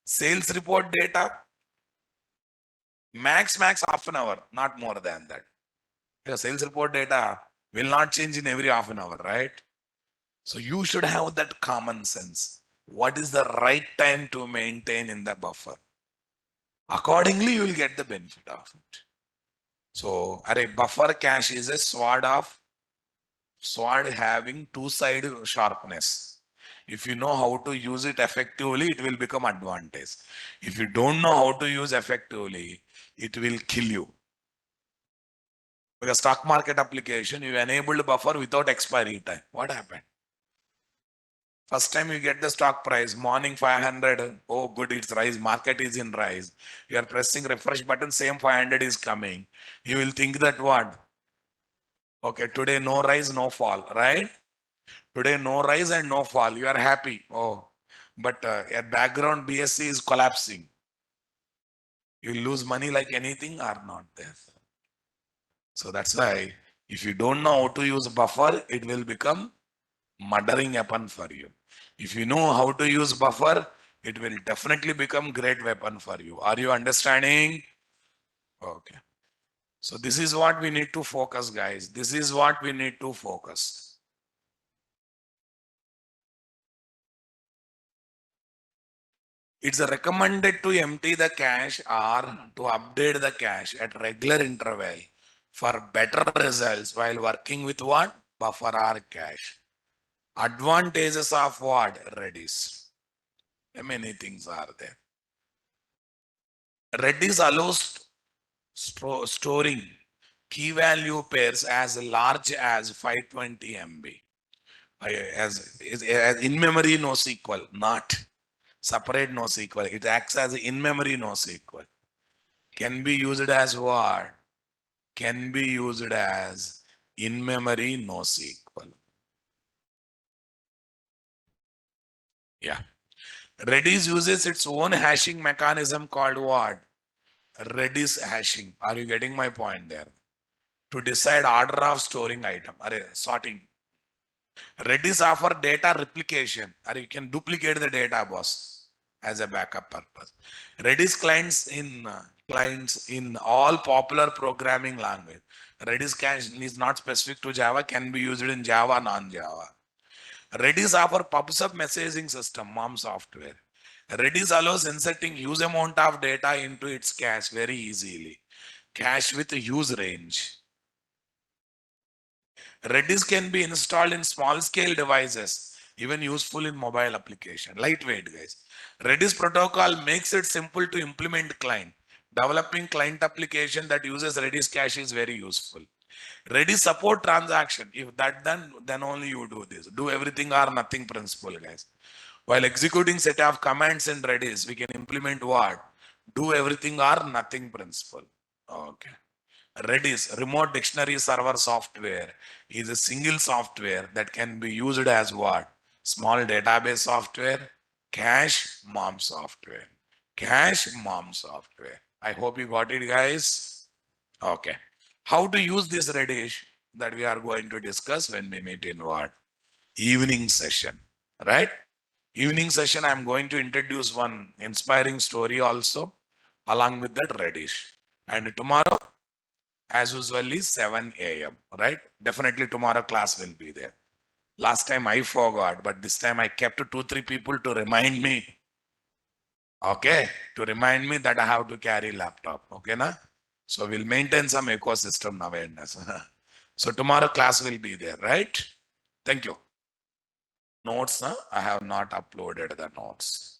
Sales report data, max half an hour, not more than that. Your sales report data will not change in every half an hour, right? So you should have that common sense. What is the right time to maintain in the buffer? Accordingly, you will get the benefit of it. So, a buffer cache is a sword having two-sided sharpness. If you know how to use it effectively, it will become advantage. If you don't know how to use effectively, it will kill you. Because stock market application, you enabled buffer without expiry time. What happened? First time you get the stock price, morning 500. Oh, good, it's rise. Market is in rise. You are pressing refresh button, same 500 is coming. You will think that what? Okay, today no rise, no fall, right? Today no rise and no fall. You are happy. Oh, but a background BSC is collapsing. You lose money like anything or not there. So that's why if you don't know how to use buffer, it will become murdering weapon for you. If you know how to use buffer, it will definitely become great weapon for you. Are you understanding? Okay. So this is what we need to focus, guys. This is what we need to focus. It's recommended to empty the cache or to update the cache at regular interval for better results while working with what? Buffer or cache. Advantages of what? Redis. Many things are there. Redis allows storing key value pairs as large as 520 MB. As in-memory NoSQL, not separate NoSQL. It acts as in-memory NoSQL. Can be used as what? Can be used as in-memory NoSQL. Yeah. Redis uses its own hashing mechanism called what? Redis hashing. Are you getting my point there? To decide order of storing item, or sorting. Redis offer data replication, or you can duplicate the data, boss, as a backup purpose. Redis clients in all popular programming language. Redis is not specific to Java, can be used in Java, non-Java. Redis offer PubSub messaging system, MOM software. Redis allows inserting huge amount of data into its cache very easily. Cache with a huge range. Redis can be installed in small scale devices, even useful in mobile application. Lightweight, guys. Redis protocol makes it simple to implement client. Developing client application that uses Redis cache is very useful. Redis support transaction. If that done, then only you do this. Do everything or nothing principle, guys. While executing set of commands in Redis, we can implement what? Do everything or nothing principle. Okay. Redis, remote dictionary server software, is a single software that can be used as what? Small database software, cache, mom software. Cache, mom software. I hope you got it, guys. Okay. How to use this Redis that we are going to discuss when we meet in what? Evening session, right? Evening session, I'm going to introduce one inspiring story also along with that Redis. And tomorrow, as usually 7 a.m. Right? Definitely tomorrow class will be there. Last time I forgot, but this time I kept two, three people to remind me. Okay, to remind me that I have to carry laptop. Okay, na? So we'll maintain some ecosystem awareness. So tomorrow class will be there, right? Thank you. Notes, I have not uploaded the notes.